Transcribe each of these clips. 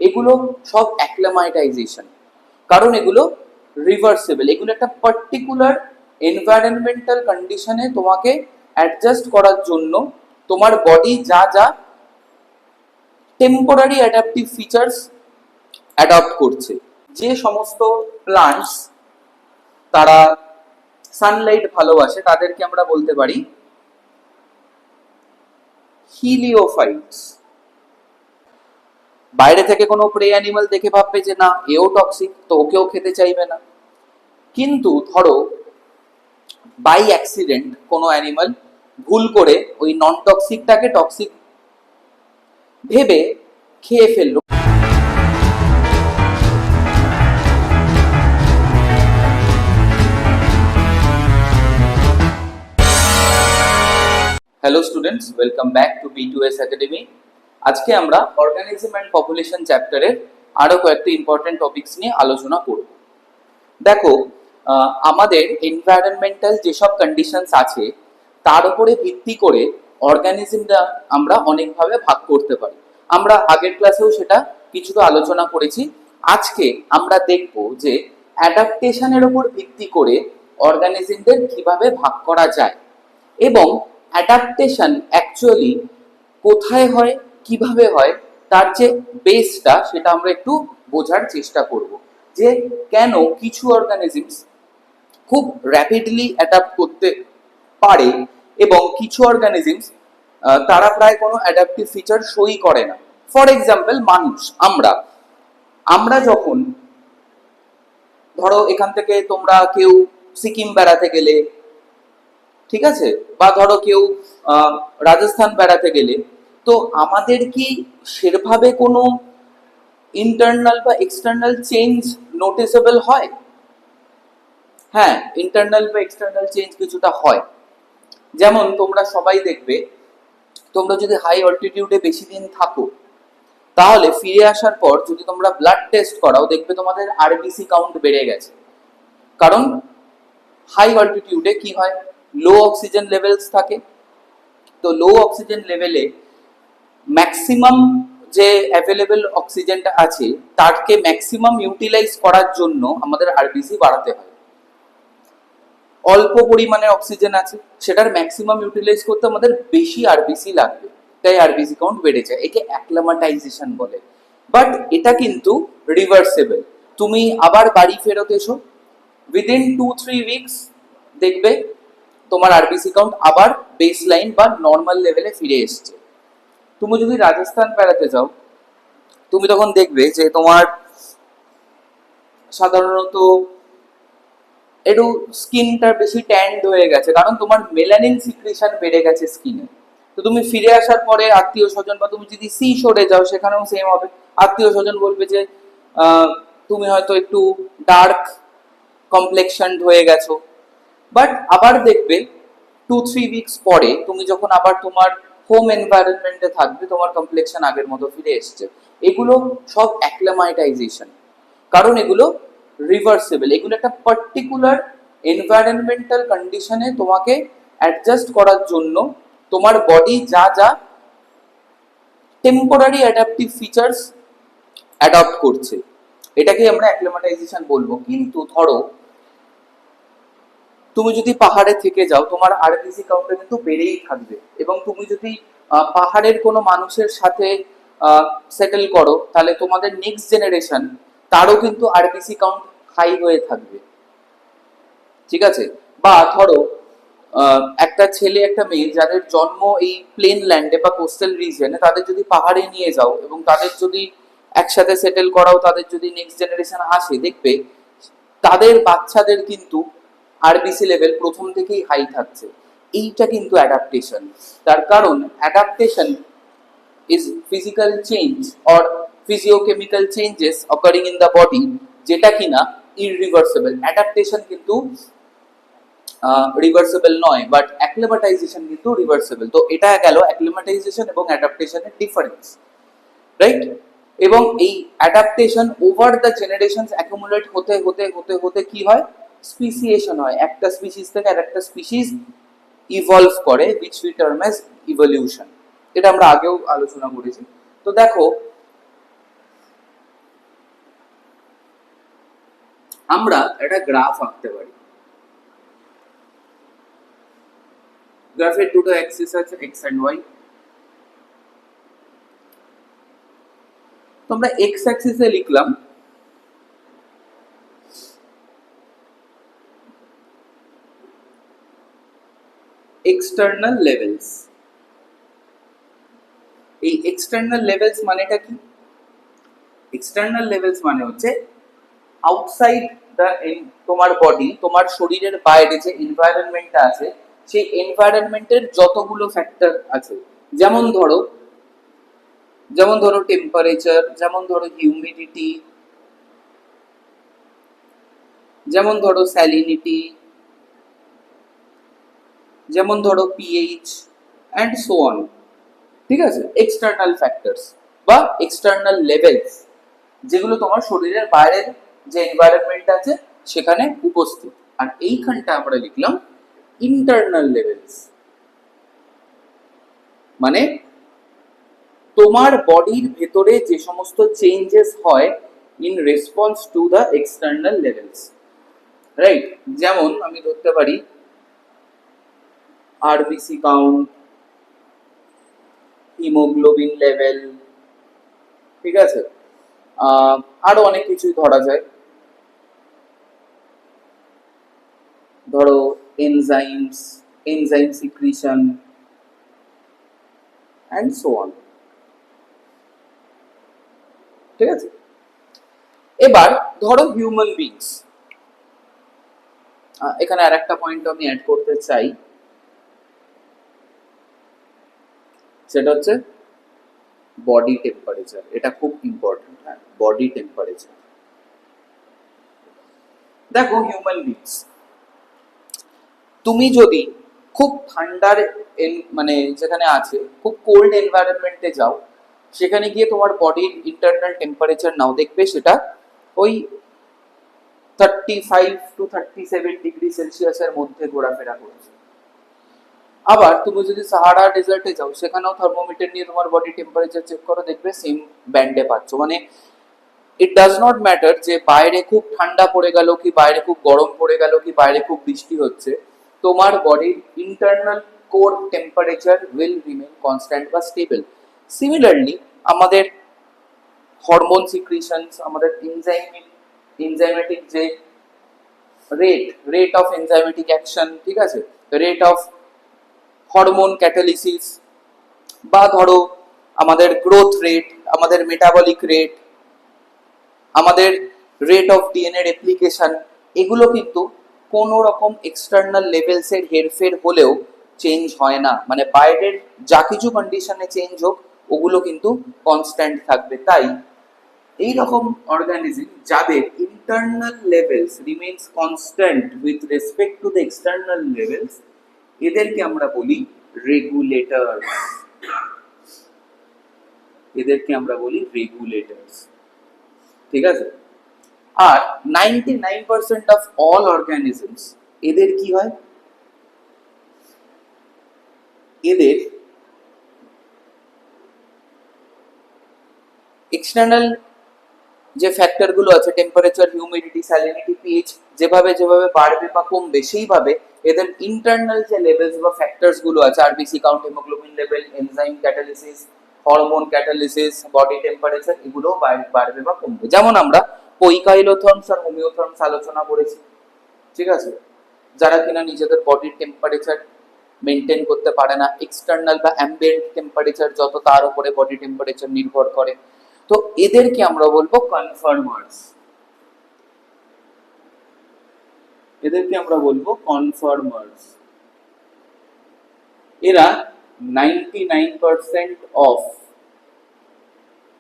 এগুলো সব অ্যাক্লামাটাইজেশন, কারণ এগুলো রিভার্সেবল। এগুলো একটা পার্টিকুলার এনভায়রনমেন্টাল কন্ডিশনে তোমাকে অ্যাডজাস্ট করার জন্য তোমার বডি যা যা টেম্পোরারি অ্যাডাপটিভ ফিচার্স অ্যাডপ্ট করছে। যে সমস্ত প্লান্টস তারা সানলাইট ভালোবাসে তাদেরকে আমরা বলতে পারি হিলিওফাইটস। বাইরে থেকে কোনো প্রে অ্যানিমাল দেখে ভাববে যে না এও টক্সিক, তো ওকেও খেতে চাইবে না। কিন্তু ধরো বাই অ্যাক্সিডেন্ট কোনো অ্যানিমাল ভুল করে ওই নন টক্সিকটাকে টক্সিক ভেবে খেয়ে ফেললো। Hello students, welcome back to B2S academy. আজকে আমরা অর্গানিজম অ্যান্ড পপুলেশন চ্যাপ্টারের আরো কয়েকটি ইম্পর্টেন্ট টপিকস নিয়ে আলোচনা করব। দেখো, আমাদের এনভায়রনমেন্টাল যেসব কন্ডিশনস আছে তার উপরে ভিত্তি করে অর্গানিজমটা আমরা অনেকভাবে ভাগ করতে পারি। আমরা আগের ক্লাসেও সেটা কিছুটা আলোচনা করেছি। আজকে আমরা দেখব যে অ্যাডাপ্টেশনের উপর ভিত্তি করে অর্গানিজমদের কিভাবে ভাগ করা যায় এবং অ্যাডাপ্টেশন অ্যাকচুয়ালি কোথায় হয়, কিভাবে হয়, তার যে বেসটা সেটা আমরা একটু বোঝার চেষ্টা করব। যে কেন কিছু অর্গানিজমস খুব র্যাপিডলি অ্যাডাপ্ট করতে পারে এবং কিছু অর্গানিজমস তারা প্রায় কোনো অ্যাডাপটিভ ফিচার শোই করে না। ফর এক্সাম্পল, মানুষ, আমরা যখন ধরো এখান থেকে তোমরা কেউ সিকিম বেড়াতে গেলে, ঠিক আছে, বা ধরো কেউ রাজস্থান বেড়াতে গেলে, তো আমাদের কি সেভাবে কোনো ইন্টারনাল বা এক্সটার্নাল চেঞ্জ নোটিসেবল হয়? হ্যাঁ, ইন্টারনাল বা এক্সটার্নাল চেঞ্জ কিছুটা হয়। যেমন তোমরা সবাই দেখবে, তোমরা যদি হাই অল্টিটিউডে বেশি দিন থাকো তাহলে ফিরে আসার পর যদি তোমরা ব্লাড টেস্ট করাও দেখবে তোমাদের আরবিসি কাউন্ট বেড়ে গেছে। কারণ হাই অল্টিটিউডে কি হয়, লো অক্সিজেন লেভেলস থাকে। তো লো অক্সিজেন লেভেলে ম্যাক্সিমাম যে অ্যাভেলেবল অক্সিজেনটা আছে তারকে ম্যাক্সিমাম ইউটিলাইজ করার জন্য আমাদের আরবিসি বাড়াতে হয়। অল্প পরিমাণে অক্সিজেন আছে, সেটার ম্যাক্সিমাম ইউটিলাইজ করতে আমাদের বেশি আরবিসি লাগবে, তাই আরবিসি কাউন্ট বেড়ে যায়। একে অ্যাক্লামাটাইজেশন বলে। বাট এটা কিন্তু রিভার্সেবল। তুমি আবার বাড়ি ফেরত এসো, উইদিন 2-3 উইকস দেখবে তোমার আরবিসি কাউন্ট আবার বেস লাইন বা নর্মাল লেভেলে ফিরে এসছে। তুমি যদি রাজস্থান বেড়াতে যাও, তুমি তখন দেখবে যে তোমার সাধারণত একটু স্কিনটা বেশি ট্যান্ড হয়ে গেছে, কারণ তোমার মেলানিন সিক্রিশন বেড়ে গেছে স্কিনে। তো তুমি ফিরে আসার পরে আত্মীয় স্বজন, বা তুমি যদি সি শোরে যাও সেখানেও সেম হবে। আত্মীয় স্বজন বলবে যে তুমি হয়তো একটু ডার্ক কমপ্লেকশন হয়ে গেছো। বাট আবার দেখবে 2-3 উইকস পরে তুমি যখন আবার তোমার হোম এনভায়রনমেন্টে থাকবে, তোমার কমপ্লেকশন আগের মতো ফিরে এসছে। এগুলো সব অ্যাক্লামাটাইজেশন, কারণ এগুলো রিভার্সেবল। এগুলো একটা পার্টিকুলার এনভায়রনমেন্টাল কন্ডিশনে তোমাকে অ্যাডজাস্ট করার জন্য তোমার বডি যা যা টেম্পোরারি অ্যাডাপটিভ ফিচার্স অ্যাডপ্ট করছে, এটাকে আমরা অ্যাক্লামাটাইজেশন বলবো। কিন্তু ধরো তুমি যদি পাহাড়ে থেকে যাও, তোমার আরবিসি কাউন্টটা কিন্তু বেড়েই থাকবে, এবং তুমি যদি পাহাড়ের কোনো মানুষের সাথে সেটেল করো তাহলে তোমাদের নেক্সট জেনারেশন তারও কিন্তু আরবিসি কাউন্ট হাই হয়ে থাকবে, ঠিক আছে। বা ধরো একটা ছেলে একটা মেয়ে যাদের জন্ম এই প্লেন ল্যান্ডে বা কোস্টাল রিজনে, তাদের যদি পাহাড়ে নিয়ে যাও এবং তাদের যদি একসাথে সেটেল করাও, তাদের যদি নেক্সট জেনারেশন আসে, দেখবে তাদের বাচ্চাদের কিন্তু আরবিসি লেভেল প্রথম থেকেই হাই থাকছে। এইটা কিন্তু অ্যাডাপ্টেশন। তার কারণ adaptation is physical change or ফিজিওকেমিক্যাল changes occurring in the body, যেটা কিনা ইররিভার্সেবল। অ্যাডাপ্টেশন কিন্তু রিভার্সেবল নয়, বাট অ্যাক্লিমাটাইজেশন কিন্তু রিভার্সেবল। তো এটা গেল অ্যাক্লিমাটাইজেশন এবং অ্যাডাপ্টেশনের ডিফারেন্স, রাইট। এবং এই adaptation over the generations accumulate হতে হতে হতে হতে কি হয়, স্পিসিয়েশন হয়। একটা স্পিসিস থেকে আরেকটা স্পিসিস ইভলভ করে, which we term as evolution। এটা আমরা আগেও আলোচনা করেছি। তো দেখো, আমরা একটা গ্রাফ আঁকতে পারি। গ্রাফের দুটো অ্যাক্সিস আছে, এক্স এন্ড ওয়াই। তো আমরা এক্স অ্যাক্সিসে লিখলাম এক্সটার্নাল লেভেলস। এই এক্সটার্নাল লেভেলস মানেটা কি? এক্সটার্নাল লেভেলস মানে হচ্ছে আউটসাইড দ্য তোমার বডি, তোমার শরীরের বাইরে যে এনভায়রনমেন্টটা আছে সেই এনভায়রনমেন্টের যতগুলো ফ্যাক্টর আছে, যেমন ধরো টেম্পারেচার, যেমন ধরো হিউমিডিটি, যেমন ধরো স্যালিনিটি, যেমন ধরো পিএইচ অ্যান্ড সো অন। ঠিক আছে, এক্সটার্নাল ফ্যাক্টরস বা এক্সটার্নাল লেভেলস, যেগুলো তোমার শরীরের বাইরের যে এনভায়রনমেন্ট আছে সেখানে উপস্থিত। আর এইখানটা আমরা লিখলাম ইন্টারনাল লেভেলস, মানে তোমার বডির ভেতরে যে সমস্ত চেঞ্জেস হয় in response to the external levels, right? যেমন আমি ধরতে পারি আরবিসি কাউন্ট, হিমোগ্লোবিন লেভেল, ঠিক আছে, আরো অনেক কিছুই ধরা যায়, ধরো enzyme secretion and so on. ঠিক আছে, এবার ধরো হিউম্যান বিংস, এখানে আর একটা পয়েন্ট আমি অ্যাড করতে চাই, সেটা হচ্ছে বডি টেম্পারেচার। এটা খুব ইম্পর্টেন্ট। হ্যাঁ, বডি টেম্পারেচার। দেখো হিউম্যান বিংস, তুমি যদি খুব ঠান্ডার মানে যেখানে আছে খুব কোল্ড এনভায়রনমেন্টে যাও, সেখানে গিয়ে তোমার বডির ইন্টারনাল টেম্পারেচার নাও, দেখবে সেটা ওই 35 to 37 ডিগ্রি সেলসিয়াসের মধ্যে ঘোরাফেরা করছে। আবার তুমি যদি সাহারা ডেজার্টে যাও, সেখানেও থার্মোমিটার নিয়ে তোমার বডি টেম্পারেচার চেক করো, দেখবে সেম ব্যান্ডে পাচ্ছ। মানে ইট ডাজ নট ম্যাটার যে বাইরে খুব ঠান্ডা পড়ে গেল কি বাইরে খুব গরম পড়ে গেল কি বাইরে খুব বৃষ্টি হচ্ছে, তোমার বডির internal core temperature will remain constant বা স্টেবল। সিমিলারলি আমাদের হরমোন সিক্রিশনস, আমাদের এনজাইমেটিক যে রেট অফ এনজাইমেটিক অ্যাকশন, ঠিক আছে, রেট অফ হরমোন ক্যাটালিসিস, বা ধরো আমাদের গ্রোথ রেট, আমাদের মেটাবলিক রেট, আমাদের রেট অফ ডিএনএ রেপ্লিকেশন, এগুলো কিন্তু কোনো রকম এক্সটার্নাল লেভেলসের হেরফের হলেও চেঞ্জ হয় না। মানে বাইরের যা কিছু কন্ডিশনে চেঞ্জ হোক, ওগুলো কিন্তু কনস্ট্যান্ট থাকবে। তাই এই রকম অর্গানিজম যাদের internal levels remains constant with respect to the external levels, এদেরকে আমরা বলি রেগুলেটরস। এদেরকে আমরা বলি রেগুলেটরস। ঠিক আছে, আর 99% অফ অল অর্গানিজমস, এদের কি হয়, এদের এক্সটার্নাল যে ফ্যাক্টর গুলো আছে, টেম্পারেচার, হিউমিডিটি, স্যালিনিটি, পিএইচ, যেভাবে যেভাবে বাড়বে বা কমবে, সেইভাবে এদের ইন্টারনাল যে লেভেলস বা ফ্যাক্টরস গুলো আছে, RBC count, haemoglobin level, enzyme catalysis, hormone catalysis, body temperature, এগুলো বাড়বে বা কমবে। যেমন আমরা পইকাইলোথর্মস আর হোমিওথর্মস আলোচনা করেছি, ঠিক আছে, যারা কিনা নিজেদের বডির টেম্পারেচার মেনটেন করতে পারে না, এক্সটার্নাল বা অ্যাম্বিয়েন্ট টেম্পারেচার যত, তার উপরে বডি টেম্পারেচার নির্ভর করে। তো এদেরকে আমরা বলবো কনফার্মার্স। এদেরকে আমরা বলবো কনফার্মার্স। এরা 99% অফ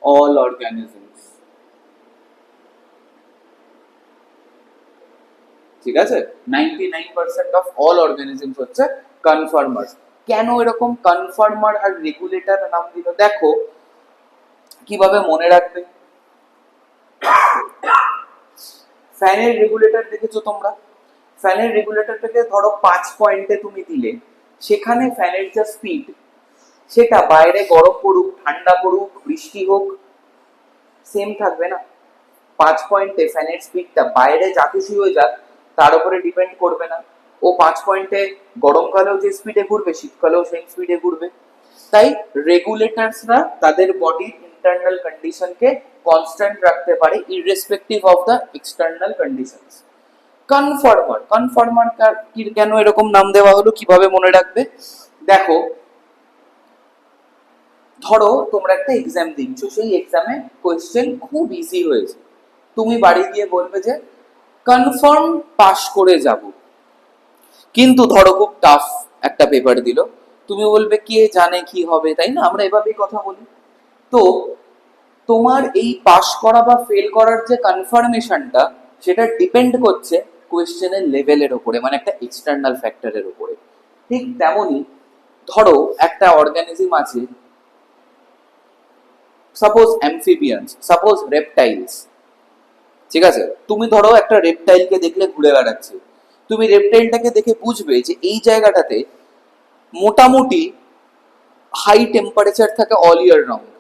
অল অর্গানিজমস। ঠিক আছে, 99% অফ অল অর্গানিজমস হচ্ছে কনফার্মার্স। কেন এরকম কনফার্মার আর রেগুলেটর নাম দিল, দেখো কিভাবে মনে রাখবে। ফ্যানের রেগুলেটর দেখেছো তোমরা? ফ্যানের রেগুলেটরটাকে ধরো 5 পয়েন্টে তুমি দিলে, সেখানে ফ্যানের যে স্পিড, সেটা বাইরে গরম পড়ুক, ঠান্ডা পড়ুক, বৃষ্টি হোক, সেম থাকবে না। 5 পয়েন্টে ফ্যানের স্পিডটা বাইরে যা কিছু হয়ে যাক তার উপরে ডিপেন্ড করবে না। ও 5 পয়েন্টে গরমকালেও যে স্পিডে ঘুরবে শীতকালেও সেই স্পিডে ঘুরবে। তাই রেগুলেটরসরা তাদের বডির ইন্টারনাল কন্ডিশনকে কনস্ট্যান্ট রাখতে পারে irrespective of the external conditions. Conformer কেন এরকম নাম দেওয়া হলো, কিভাবে মনে রাখবে? দেখো, ধরো তোমরা একটা এক্সাম দিচ্ছ, সেই এক্সামে কোয়েশ্চেন খুব ইজি হয়েছে, তুমি বাড়ি গিয়ে বলবে যে কনফার্ম পাস করে যাব। কিন্তু ধরো খুব টাফ একটা পেপার দিল, তুমি বলবে কে জানে কি হবে, তাই না? আমরা এভাবেই কথা বলি। তো তোমার এই পাস করা বা ফেল করার যে কনফার্মেশনটা, সেটা ডিপেন্ড করছে কোয়েশ্চেনের লেভেলের উপরে, মানে একটা এক্সটার্নাল ফ্যাক্টরের উপরে। ঠিক তেমনই ধরো একটা অর্গানিজম আছে, সাপোজ অ্যামফিবিয়ান্স, সাপোজ রেপটাইলস, ঠিক আছে? তুমি ধরো একটা রেপটাইলকে দেখলে ঘুরে বেড়াচ্ছে, তুমি রেপটাইলটাকে দেখে বুঝবে যে এই জায়গাটাতে মোটামুটি হাই টেম্পারেচার থাকে অল ইয়ার রাউন্ড।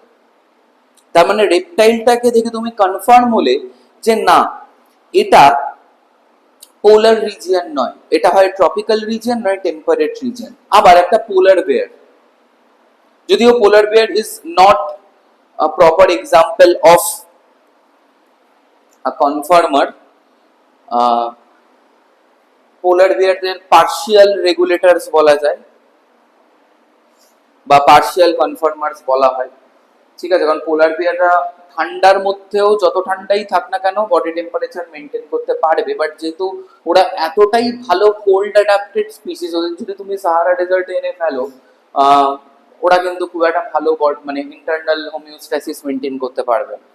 তার মানে রেপটাইলটাকে দেখে তুমি কনফার্ম হলে যে না, এটা পোলার রিজিয়ন নয়, এটা হয় ট্রপিক্যাল রিজিয়ন নয় টেম্পারেট রিজিয়ন। আবার একটা পোলার বেয়ার, যদিও polar bear is not a proper example of a conformer, polar বিয়ারদের পার্শিয়াল রেগুলেটরস বলা যায় বা পার্শিয়াল কনফর্মার্স বলা হয়, ঠিক আছে? কারণ পোলার বিয়াররা ঠান্ডার মধ্যেও যত ঠান্ডাই থাক না কেন বডি টেম্পারেচার মেনটেন করতে পারবে, বাট যেহেতু ওরা এতটাই ভালো কোল্ড অ্যাডাপ্টেড স্পিসিস, ওদের যদি তুমি সাহারা ডেজার্টে এনে ফেলো, ওরা কিন্তু খুব একটা ভালো মানে ইন্টারনাল হোমিওস্ট্যাসিস মেনটেন করতে পারবে না।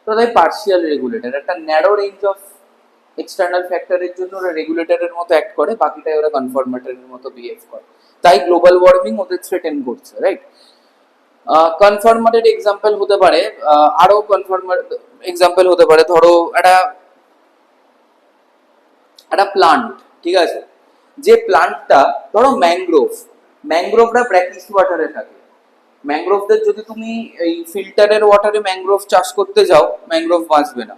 তো তাই পার্শিয়াল রেগুলেটর একটা ন্যারো রেঞ্জ অফ এক্সটার্নাল ফ্যাক্টরের জন্য ওরা রেগুলেটরের মতো অ্যাক্ট করে, বাকিটাই ওরা কনফর্মেটরের মতো বিহেভ করে। তাই গ্লোবাল ওয়ার্মিং ওদের থ্রেটেন করছে, রাইট? কনফর্মারের এক্সাম্পল হতে পারে, আরো কনফর্মার এক্সাম্পল হতে পারে, ধরো একটা প্লান্ট, ঠিক আছে? যে প্লান্টটা, ধরো ম্যাংগ্রোভরা ব্র্যাকিশ ওয়াটারে থাকে। ম্যাংগ্রোভদের যদি তুমি এই ফিল্টারের ওয়াটারে ম্যাংগ্রোভ চাষ করতে যাও, ম্যাংগ্রোভ বাঁচবে না।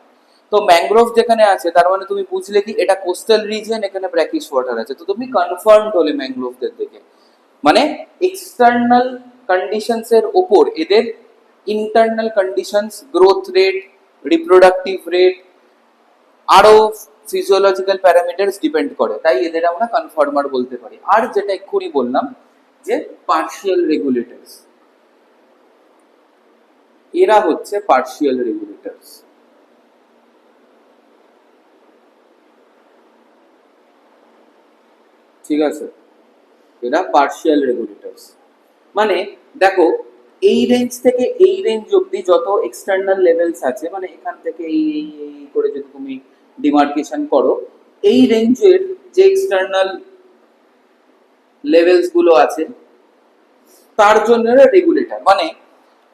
তো ম্যাংগ্রোভ যেখানে আছে তার মানে তুমি বুঝলে কি এটা কোস্টাল রিজিয়ন, এখানে ব্র্যাকিশ ওয়াটার আছে, তো তুমি কনফার্মড হলে ম্যাংগ্রোভদের দেখে। মানে এক্সটার্নাল কন্ডিশনস এর উপর এদের internal conditions, growth rate, reproductive rate, আরো ফিজিওলজিক্যাল প্যারামিটারস ডিপেন্ড করে, তাই এদের আমরা কনফর্মার বলতে পারি। আর যেটা এক্ষুনি বললাম যে পার্শিয়াল রেগুলেটরস, এরা হচ্ছে পার্শিয়াল রেগুলেটরস। ঠিক আছে, এরা পার্শিয়াল রেগুলেটরস। মানে দেখো, এই রেঞ্জ থেকে এই রেঞ্জ অবধি যত এক্সটার্নাল লেভেলস আছে, মানে এখান থেকে এই এই এই করে যদি তুমি ডিমার্কেশন করো, এই রেঞ্জের যে এক্সটার্নাল লেভেলস গুলো আছে তার জন্য রেগুলেটর। মানে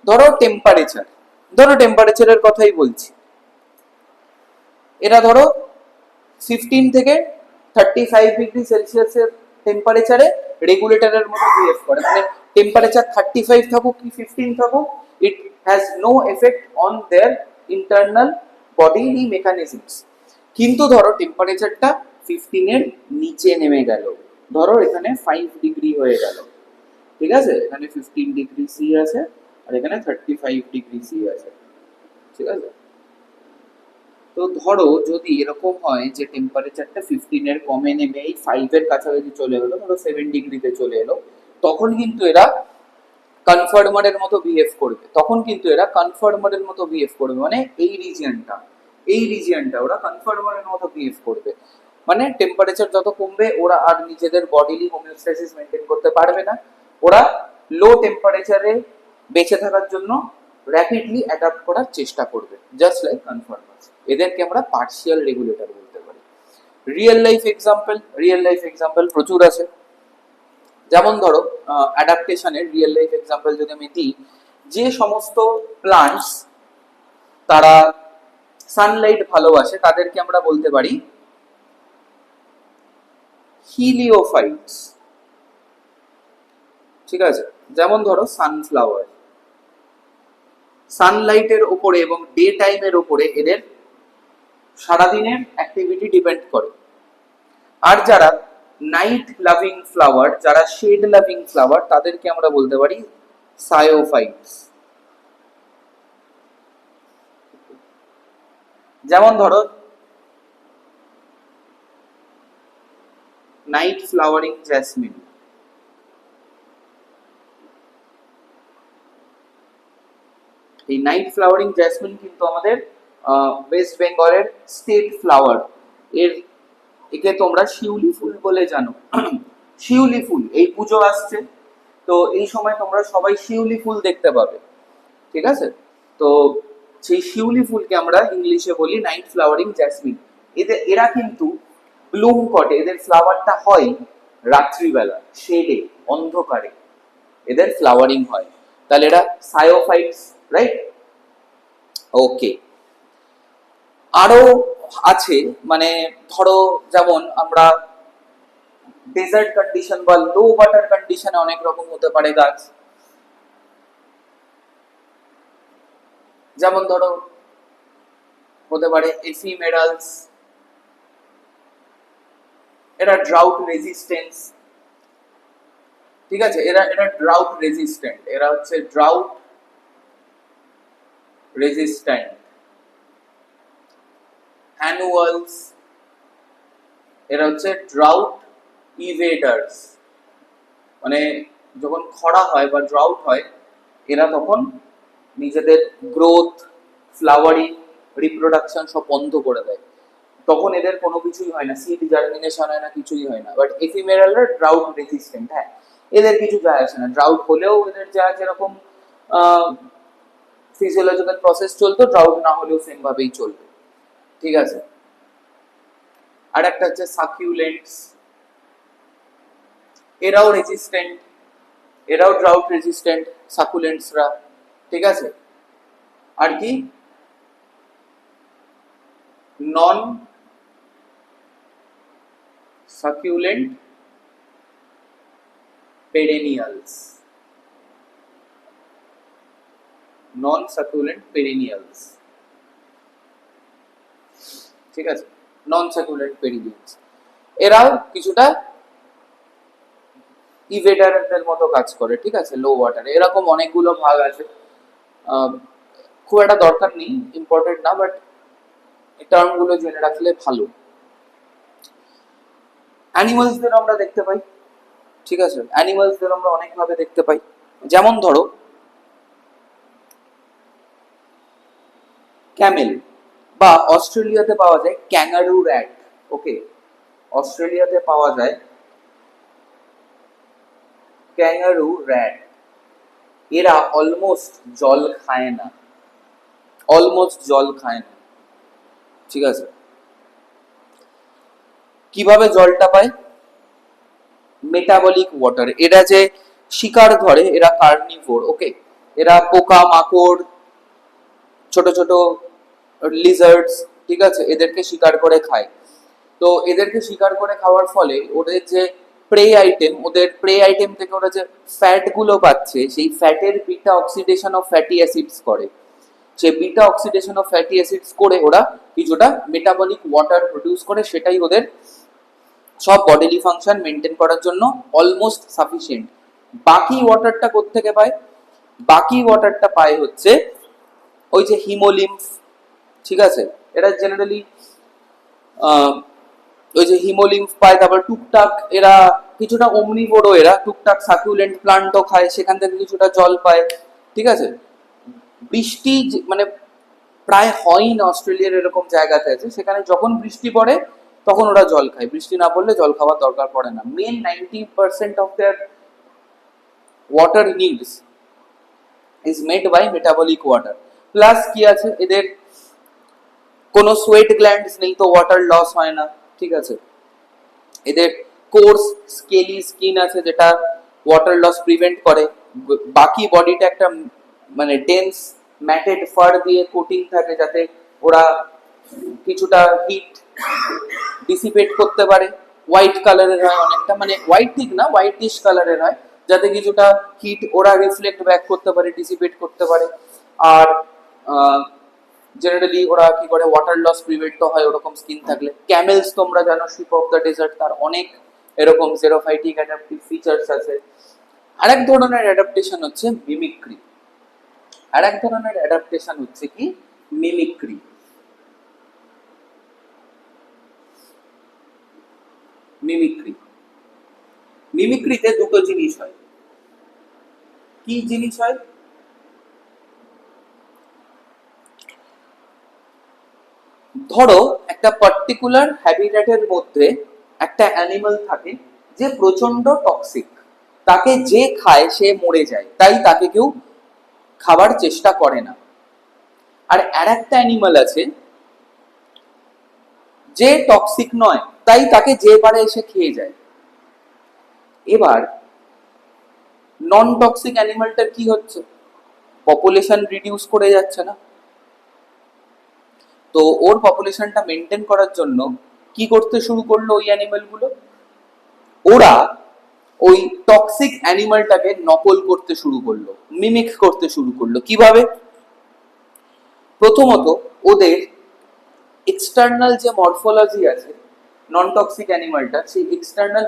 ধরো টেম্পারেচারের কথাই বলছি, এরা ধরো 15 থেকে 35 ডিগ্রি সেলসিয়াসের টেম্পারেচারে রেগুলেটরের মতো বিহেভ করে। মানে টেম্পারেচার 35 থাকুক কি 15 থাকুক, it has no effect on their internal bodily mechanisms. কিন্তু ধরো টেম্পারেচারটা 15 এর নিচে নেমে গেল, ধরো এখানে 5 ডিগ্রি হয়ে গেল, ঠিক আছে? এখানে 15 ডিগ্রি সি আছে আর এখানে 35 ডিগ্রি সি আছে, ঠিক আছে? তো ধরো যদি এরকম হয় যে টেম্পারেচারটা 15 এর কমে নেমে এই 5 এর কাছাকাছি চলে এলো, ধরো 7 ডিগ্রিতে চলে এলো, তখন কিন্তু এরা কনফর্মারের মতো বিহেভ করবে। মানে এই রিজিয়নটা ওরা কনফর্মারের মতো বিহেভ করবে। মানে টেম্পারেচার যত কমবে ওরা আর নিজেদের বডিলি হোমিওস্ট্যাসিস মেনটেন করতে পারবে না, ওরা লো টেম্পারেচারে বেঁচে থাকার জন্য র্যাপিডলি অ্যাডাপ্ট করার চেষ্টা করবে, জাস্ট লাইক কনফর্মার্স। এদেরকে আমরা পার্শিয়াল রেগুলেটর বলতে পারি। রিয়েল লাইফ এক্সাম্পল প্রচুর আছে। যেমন ধরো অ্যাডাপ্টেশনের রিয়েল লাইফ এক্সাম্পল যদি আমি দিই, যে সমস্ত প্লান্টস তারা সানলাইট ভালোবাসে তাদেরকে আমরা বলতে পারি হিলিওফাইটস, ঠিক আছে? যেমন ধরো সানফ্লাওয়ার, সানলাইটের উপরে এবং ডে টাইমের উপরে এদের সারাদিনের অ্যাক্টিভিটি ডিপেন্ড করে। আর যারা নাইট লাভিং ফ্লাওয়ার, যারা শেড লাভিং ফ্লাওয়ার, তাদেরকে আমরা বলতে পারি সায়োফাইটস। যেমন ধরো নাইট ফ্লাওয়ারিং জ্যাসমিন, এই নাইট ফ্লাওয়ারিং জ্যাসমিন কিন্তু আমাদের ওয়েস্ট বেঙ্গলের স্টেট ফ্লাওয়ার। একে তোমরা শিউলি ফুল বলে জানো। শিউলি ফুল, এই পুজো আসছে, তো এই সময় তোমরা সবাই শিউলি ফুল দেখতে পাবে, ঠিক আছে? তো সেই শিউলি ফুলকে আমরা ইংলিশে বলি নাইট ফ্লাওয়ারিং জ্যাসমিন। এরা কিন্তু ব্লুম করে, এদের ফ্লাওয়ারটা হয় রাত্রিবেলা, শেডে, অন্ধকারে এদের ফ্লাওয়ারিং হয়। তাহলে এরা সায়োফাইটস, রাইট? ওকে, আরো আছে, মানে ধরো যেমন আমরা ডেজার্ট কন্ডিশন বা লো ওয়াটার কন্ডিশনে অনেক রকম হতে পারে গাছ। যেমন ধরো হতে পারে এফিমেরালস, এরা ড্রাউট রেজিস্ট্যান্স, ঠিক আছে? এরা ড্রাউট রেজিস্ট্যান্ট, এরা হচ্ছে ড্রাউট রেজিস্ট্যান্ট। অ্যানুয়ালস, এরা হচ্ছে ড্রাউট ইভেডার্স, মানে যখন খরা হয় বা ড্রাউট হয়, এরা তখন নিজেদের গ্রোথ, ফ্লাওয়ারিং, রিপ্রোডাকশন সব বন্ধ করে দেয়, তখন এদের কোনো কিছুই হয় না, সিড জার্মিনেশন হয় না, কিছুই হয় না। বাট এফিমেরালরা ড্রাউট রেজিস্ট্যান্ট, হ্যাঁ, এদের কিছু যায় আসে না, ড্রাউট হলেও এদের যা যেরকম ফিজিওলজিক্যাল প্রসেস চলতো, ড্রাউট না হলেও সেম ভাবেই চলবে, ঠিক আছে? আর একটা হচ্ছে সাকিউলেন্টস, এরাও রেজিস্ট্যান্ট, এরাও ড্রাউট রেজিস্ট্যান্ট সাকুলেন্টসরা, ঠিক আছে? আর কি নন সাকুলেন্ট পেরেনিয়ালস, নন সাকুলেন্ট পেরেনিয়ালস, ঠিক আছে? নন সাকুলেন্ট পেরেনিয়ালস এরাও কিছুটা ইভেডারদের মতো কাজ করে, ঠিক আছে, লো ওয়াটারে। এরকম অনেকগুলো ভাগ আছে, খুব একটা দরকার নেই, ইম্পর্টেন্ট না, বাট এই টার্মগুলো জেনে রাখলে ভালো। অ্যানিমালসদের আমরা দেখতে পাই, ঠিক আছে? অ্যানিমালসদের আমরা অনেকভাবে দেখতে পাই। যেমন ধরো ক্যামেল, বা অস্ট্রেলিয়াতে পাওয়া যায় ক্যাঙ্গারু র্যাট। ওকে, অস্ট্রেলিয়াতে পাওয়া যায় ক্যাঙ্গারু র্যাট। এরা অলমোস্ট জল খায় না, অলমোস্ট জল খায় না, ঠিক আছে? কিভাবে জলটা পায়? Metabolic water. এরা যে শিকার ধরে, এরা কার্নিভোর, ওকে? এরা পোকা মাকড়, ছোট ছোট লিজার্ডস, ঠিক আছে, এদেরকে শিকার করে খায়। তো এদেরকে শিকার করে খাওয়ার ফলে ওদের যে প্রে আইটেম, ওদের প্রে আইটেম থেকে ওরা যে ফ্যাট গুলো পাচ্ছে, সেই ফ্যাটের beta oxidation of fatty acids করে। সে beta oxidation of fatty acids করে ওরা কিছুটা মেটাবলিক ওয়াটার প্রডিউস করে, সেটাই ওদের সব বডিলি ফাংশন মেনটেন করার জন্য অলমোস্ট সাফিসিয়েন্ট। বাকি ওয়াটারটা কোত্থেকে পায়? বাকি ওয়াটারটা পায় হচ্ছে ওই যে হিমোলিম্ফ, ঠিক আছে? এটা জেনারেলি ওই যে হিমোলিম্ফ পায়, তারপর টুকটাক এরা কিছুটা অমনিভোরও, এরা টুকটাক সাকুলেন্ট প্লান্টও খায়, সেখান থেকে কিছুটা জল পায়, ঠিক আছে? বৃষ্টি মানে প্রায় হয়ই না, অস্ট্রেলিয়ার এরকম জায়গাতে আছে সেখানে যখন বৃষ্টি পড়ে তখন ওরা জল খায়, বৃষ্টি না পড়লে জল খাওয়ার দরকার পড়ে না। Main 90% of their water needs is made by metabolic water. Plus কি আছে, এদের কোনো সোয়েট গ্ল্যান্ডস নেই, তো ওয়াটার লস হয় না, ঠিক আছে? এদের কোর্স স্কেলি স্কিন আছে যেটা ওয়াটার লস প্রিভেন্ট করে। বাকি বডিটা একটা মানে ডেন্স ম্যাটেড ফার দিয়ে কোটিং থাকে, যাতে ওরা কিছুটা হিট ডিসিপেট করতে পারে। হোয়াইট কালারের হয় অনেকটা, মানে হোয়াইট ঠিক না, হোয়াইটিশ কালারের হয়, যাতে কিছুটা হিট ওরা রিফ্লেক্ট ব্যাক করতে পারে, ডিসিপেট করতে পারে। আর জেনারেলি ওরা কি করে, ওয়াটার লস প্রিভেন্ট তো হয় ওরকম স্কিন থাকলে। ক্যামেলস তোমরা জানো শিপ অফ দ্য ডেজার্ট, তার অনেক এরকম জেরোফাইটিক অ্যাডাপটিভ ফিচার্স আছে। আরেক ধরনের অ্যাডাপ্টেশন হচ্ছে মিমিক্রি। আরেক ধরনের অ্যাডাপ্টেশন হচ্ছে কি মিমিক্রি। মিমিক্রি মিমিক্রিতে দুটো জিনিস হয়। কি জিনিস হয়? ধরো একটা পার্টিকুলার হ্যাবিটেটের মধ্যে একটা অ্যানিমাল থাকে যে প্রচন্ড টক্সিক, তাকে যে খায় সে মরে যায়, তাই তাকে কেউ খাবার চেষ্টা করে না। আর আরেকটা অ্যানিমাল আছে যে টক্সিক নয়, তাই তাকে যে পারে এসে খেয়ে যায়। এবার নন টক্সিক অ্যানিমালটার কি হচ্ছে? পপুলেশন রিডিউস করে যাচ্ছে না? তো ওর পপুলেশনটা মেনটেন করার জন্য কি করতে শুরু করলো ওই অ্যানিমালগুলো? ওরা ওই টক্সিক অ্যানিমালটাকে নকল করতে শুরু করলো, মিমিক করতে শুরু করলো। কিভাবে? প্রথমত ওদের এক্সটার্নাল যে মরফোলজি আছে নন টক্সিক অ্যানিমালটা, সেই এক্সটার্নাল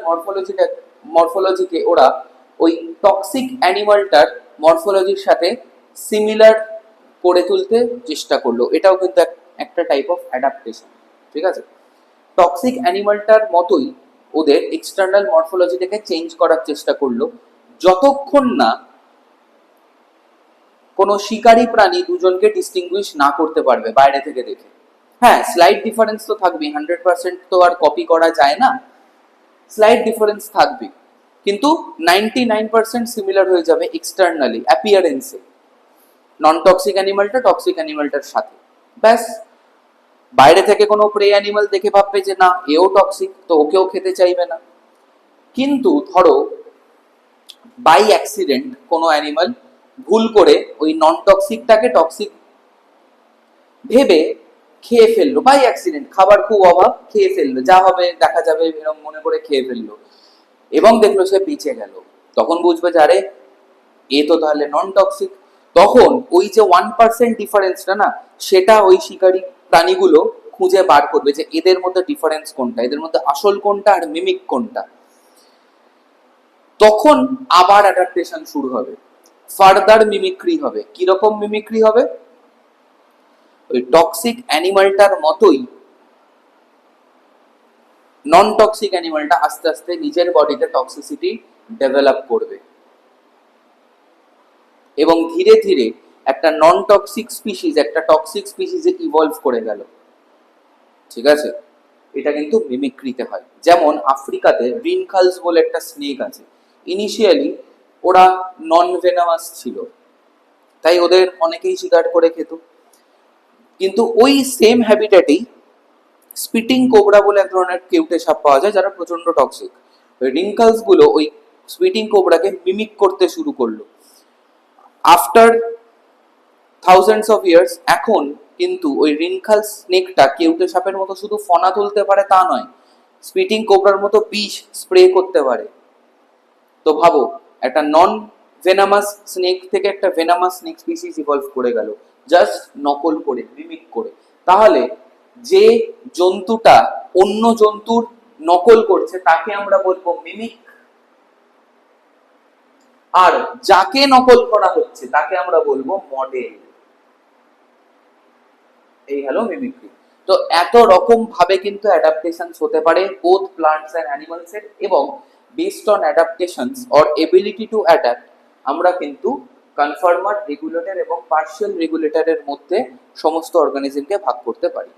মরফোলজিকে ওরা ওই টক্সিক অ্যানিমালটার মরফোলজির সাথে সিমিলার করে তুলতে চেষ্টা করলো। এটাও কিন্তু একটা টাইপ অফ অ্যাডাপ্টেশন, ঠিক আছে? টক্সিক অ্যানিমালটার মতোই ওদের এক্সটার্নাল মরফোলজিটাকে চেঞ্জ করার চেষ্টা করলো, যতক্ষণ না কোনো শিকারী প্রাণী দুজনকে ডিস্টিংগুইশ না করতে পারবে বাইরে থেকে দেখে। হ্যাঁ, স্লাইট ডিফারেন্স তো থাকবেই, 100% তো আর কপি করা যায় না, স্লাইট ডিফারেন্স থাকবে, কিন্তু 99% সিমিলার হয়ে যাবে এক্সটার্নালি অ্যাপিয়ারেন্সে নন টক্সিক অ্যানিমালটা টক্সিক অ্যানিমালটার সাথে। ব্যাস, বাইরে থেকে কোনো প্রে অ্যানিমাল দেখে ভাববে যে না এও টক্সিক, তো ওকেও খেতে চাইবে না। কিন্তু ধরো বাই অ্যাক্সিডেন্ট কোনো অ্যানিমাল ভুল করে ওই নন টক্সিকটাকে টক্সিক ভেবে খেয়ে ফেললো, বাই অ্যাক্সিডেন্ট, খাবার খুব অভাব, খেয়ে ফেললো, যা হবে দেখা যাবে এরকম মনে করে খেয়ে ফেললো, এবং দেখলো সে বেঁচে গেল। তখন বুঝবে যে আরে এ তো তাহলে নন টক্সিক। তখন ওই যে 1% ডিফারেন্সটা না, সেটা ওই শিকারী প্রাণীগুলো খুঁজে বার করবে যে এদের মধ্যে ডিফারেন্স কোনটা, এদের মধ্যে আসল কোনটা আর মিমিক কোনটা। তখন আবার অ্যাডাপ্টেশন শুরু হবে, ফার্দার মিমিক্রি হবে। কিরকম মিমিক্রি হবে? ওই টক্সিক অ্যানিমালটার মতোই নন টক্সিক অ্যানিমালটা আস্তে আস্তে নিজের বডিতে টক্সিসিটি ডেভেলপ করবে, এবং ধীরে ধীরে একটা নন টক্সিক স্পিসিস একটা টক্সিক স্পিসিসে ইভলভ করে গেল, ঠিক আছে? এটা কিন্তু মিমিক্রিতে হয়। যেমন আফ্রিকাতে রিনখালস বলে একটা স্নেক আছে, ইনিশিয়ালি ওরা নন ভেনামাস ছিল, তাই ওদের অনেকেই শিকার করে খেত। কিন্তু ওই সেম হ্যাবিটেটেই স্পিটিং কোবরা বলে এক ধরনের কেউটে সাপ পাওয়া যায় যারা প্রচন্ড টক্সিক। ওই রিনখালস গুলো ওই স্পিটিং কোবরাকে মিমিক করতে শুরু করলো। আফটার থাউজেন্ডস অফ ইয়ার্স এখন কিন্তু ওই রিনখাল স্নেকটা কেউটে সাপের মতো শুধু ফনা তুলতে পারে তা নয়, স্পিটিং কোবরার মতো বিষ স্প্রে করতে পারে। তো ভাবো, একটা নন ভেনামাস স্নেক থেকে একটা ভেনামাস স্নেক স্পিসিস ইভলভ করে গেল, জাস্ট নকল করে, মিমিক করে। তাহলে যে জন্তুটা অন্য জন্তুর নকল করছে তাকে আমরা বলবো মিমিক, আর যাকে নকল করা হচ্ছে তাকে আমরা বলবো মডেল। এই হলো মিমিক্রি। তো এত রকম ভাবে কিন্তু অ্যাডাপ্টেশনস হতে পারে বোথ প্লান্টস এন্ড অ্যানিমালস এর, এবং based on অ্যাডাপ্টেশনস or ability to adapt আমরা কিন্তু কনফার্মার, রেগুলেটর এবং পার্শিয়াল রেগুলেটরের মধ্যে সমস্ত অর্গানিজমকে ভাগ করতে পারি।